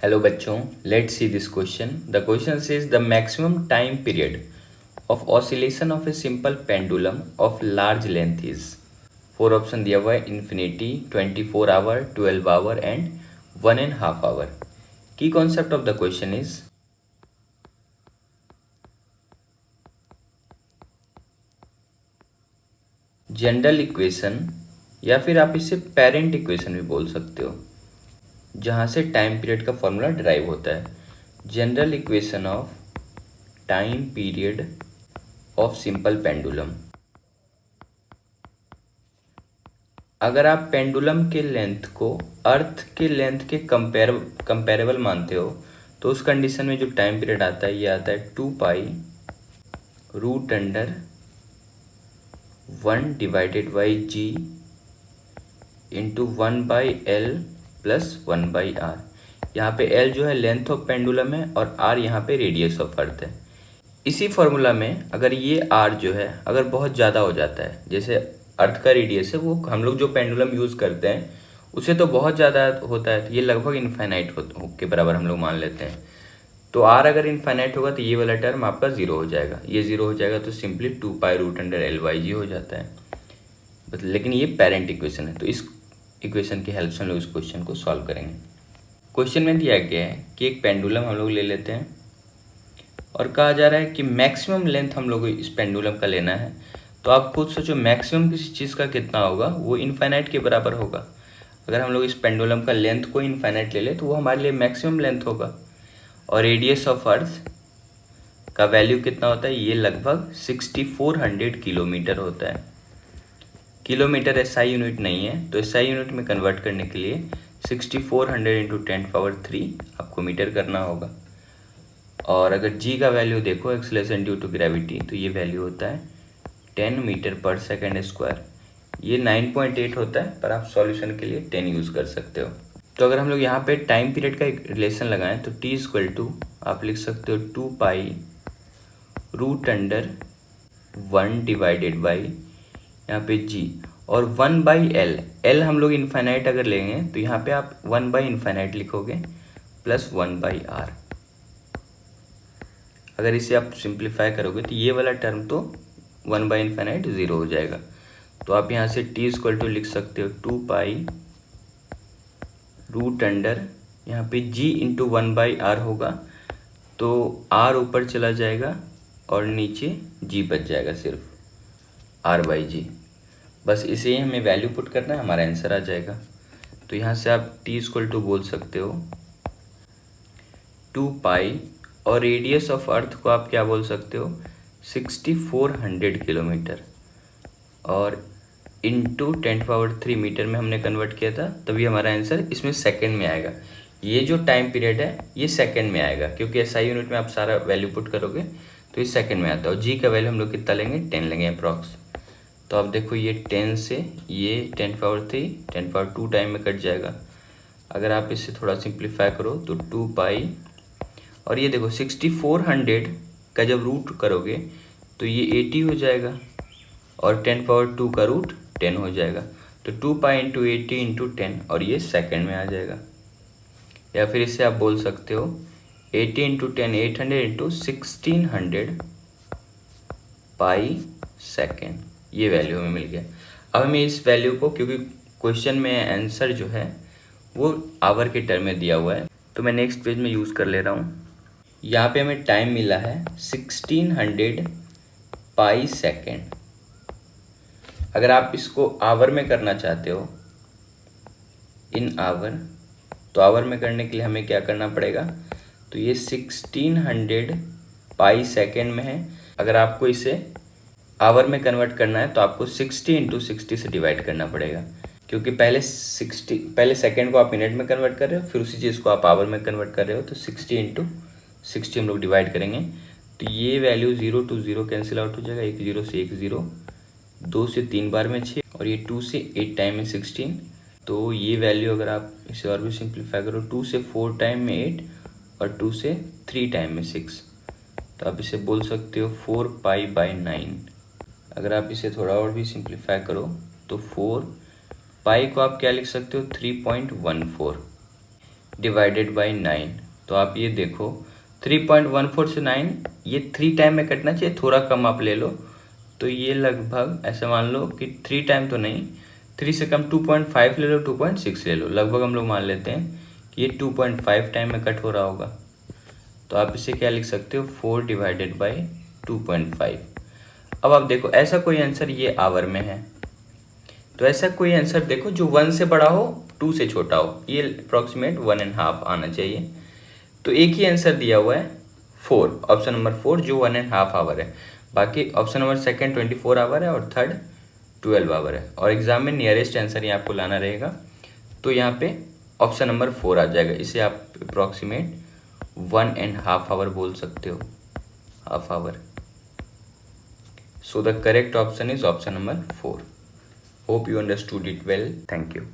Hello बच्चों, let's see this question. The question says the maximum time period of oscillation of a simple pendulum of large length is. Four option दिया हुआ है: infinity, 24 hour, 12 hour and 1.5 hour. Key concept of the question is general equation, या फिर आप इसे parent equation भी बोल सकते हो, जहाँ से टाइम पीरियड का फॉर्मूला डिराइव होता है. General equation of time period of simple pendulum. अगर आप पेंडुलम के लेंथ को अर्थ के लेंथ के कंपेरेबल मानते हो, तो उस कंडीशन में जो टाइम पीरियड आता है ये आता है 2π√1/g into 1/l plus 1/r. यहाँ पे l जो है लेंथ ऑफ पेंडुलम है और r यहाँ पे रेडियस ऑफ अर्थ है. इसी फॉर्मूला में अगर ये r जो है अगर बहुत ज़्यादा हो जाता है, जैसे अर्थ का रेडियस है वो हम लोग जो पेंडुलम यूज़ करते हैं उसे तो बहुत ज़्यादा होता है, तो ये लगभग इनफाइनाइट के बराबर हम लोग मान लेते हैं. तो r अगर इनफाइनाइट होगा तो ये वाला टर्म आपका ज़ीरो हो जाएगा, ये ज़ीरो हो जाएगा तो सिंपली 2π√l/g हो जाता है. लेकिन ये पेरेंट इक्वेशन है, तो इस इक्वेशन की हेल्प से हम लोग इस क्वेश्चन को सॉल्व करेंगे. क्वेश्चन में दिया गया है कि एक पेंडुलम हम लोग ले लेते हैं और कहा जा रहा है कि मैक्सिमम लेंथ हम लोग इस पेंडुलम का लेना है. तो आप खुद सोचो मैक्सिमम किसी चीज़ का कितना होगा, वो इनफाइनाइट के बराबर होगा. अगर हम लोग इस पेंडुलम का लेंथ को इनफाइनाइट ले लें तो वो हमारे लिए मैक्सिमम लेंथ होगा. और रेडियस ऑफ अर्थ का वैल्यू कितना होता है, ये लगभग 6400 किलोमीटर होता है. किलोमीटर एसआई यूनिट नहीं है, तो एसआई यूनिट में कन्वर्ट करने के लिए 6400 इंटू 10⁻³ आपको मीटर करना होगा. और अगर जी का वैल्यू देखो एक्सेलरेशन ड्यू टू ग्रेविटी, तो ये वैल्यू होता है 10 मीटर पर सेकेंड स्क्वायर. ये 9.8 होता है, पर आप सॉल्यूशन के लिए 10 यूज़ कर सकते हो. तो अगर हम लोग यहाँ पे टाइम पीरियड का एक रिलेशन लगाएं तो t इक्वल टू आप लिख सकते हो 2π√1 डिवाइडेड बाई यहाँ पे g और 1/l. l हम लोग इनफाइनाइट अगर लेंगे तो यहाँ पे आप 1/इनफाइनाइट लिखोगे प्लस 1/r. अगर इसे आप सिंप्लीफाई करोगे तो ये वाला टर्म तो 1/इनफाइनाइट ज़ीरो हो जाएगा. तो आप यहाँ से t इक्वल टू लिख सकते हो 2π√, यहाँ पे g इंटू 1/r होगा, तो r ऊपर चला जाएगा और नीचे g बच जाएगा सिर्फ r/g. बस इसे ही हमें वैल्यू पुट करना है, हमारा आंसर आ जाएगा. तो यहाँ से आप t इक्वल टू बोल सकते हो 2π और रेडियस ऑफ अर्थ को आप क्या बोल सकते हो 6400 किलोमीटर, और इंटू 10⁻³ मीटर में हमने कन्वर्ट किया था, तभी हमारा आंसर इसमें सेकंड में आएगा. ये जो टाइम पीरियड है ये सेकंड में आएगा, क्योंकि एसआई यूनिट में आप सारा वैल्यू पुट करोगे तो ये सेकंड में आता है. और जी का वैल्यू हम लोग कितना लेंगे, 10 लेंगे अप्रॉक्स. तो आप देखो ये 10 से ये 10⁻³ 10⁻² टाइम में कट जाएगा. अगर आप इसे थोड़ा सिंप्लीफाई करो तो 2π और ये देखो 6400 का जब रूट करोगे तो ये 80 हो जाएगा और 10⁻² का रूट 10 हो जाएगा. तो 2π इंटू 80 इंटू 10 और ये सेकेंड में आ जाएगा. या फिर इसे आप बोल सकते हो 80 इंटू 10 800 इंटू 1600 पाई सेकेंड. ये वैल्यू हमें मिल गया. अब हमें इस वैल्यू को, क्योंकि क्वेश्चन में आंसर जो है वो आवर के टर्म में दिया हुआ है, तो मैं नेक्स्ट पेज में यूज़ कर ले रहा हूँ. यहाँ पे हमें टाइम मिला है 1600 पाई सेकेंड. अगर आप इसको आवर में करना चाहते हो इन आवर, तो आवर में करने के लिए हमें क्या करना पड़ेगा, तो ये 1600 पाई सेकेंड में है. अगर आपको इसे आवर में कन्वर्ट करना है तो आपको 60 इंटू 60 से डिवाइड करना पड़ेगा, क्योंकि पहले सेकेंड को आप मिनट में कन्वर्ट कर रहे हो, फिर उसी चीज़ को आप आवर में कन्वर्ट कर रहे हो. तो 60 इंटू 60 हम लोग डिवाइड करेंगे तो ये वैल्यू 0 to 0 कैंसिल आउट हो जाएगा. 1 0 से 1 0, 2 से 3 बार में 6 और ये 2 से 8 टाइम में 16. तो ये वैल्यू अगर आप इसे और भी सिंप्लीफाई करो 2 से 4 टाइम में 8 और 2 से 3 टाइम में 6, तो आप इसे बोल सकते हो 4π/9. अगर आप इसे थोड़ा और भी सिंप्लीफाई करो तो 4 पाई को आप क्या लिख सकते हो 3.14. Divided by 9। तो आप ये देखो 3.14 से 9, ये 3 टाइम में कटना चाहिए, थोड़ा कम आप ले लो। तो ये लगभग ऐसे मान लो कि 3 टाइम तो नहीं, 3 से कम 2.5 ले लो, 2.6 ले लो, लगभग हम लोग मान लेते हैं कि ये 2.5 टाइम में कट हो रहा होगा। तो आप इसे क्या लिख सकते हो, 4 डिवाइडेड बाई 2.5। अब आप देखो ऐसा कोई आंसर ये आवर में है, तो ऐसा कोई आंसर देखो जो 1 से बड़ा हो 2 से छोटा हो, ये अप्रॉक्सीमेट 1.5 आना चाहिए। तो एक ही आंसर दिया हुआ है 4, ऑप्शन नंबर 4 जो 1.5 आवर है। बाकी ऑप्शन नंबर सेकंड 24 आवर है और थर्ड 12 आवर है। और एग्जाम में नियरेस्ट आंसर ही आपको लाना रहेगा, तो यहाँ पे ऑप्शन नंबर 4 आ जाएगा। इसे आप अप्रॉक्सीमेट 1.5 आवर बोल सकते हो, half hour. So the correct option is option number 4. Hope you understood it well. Thank you.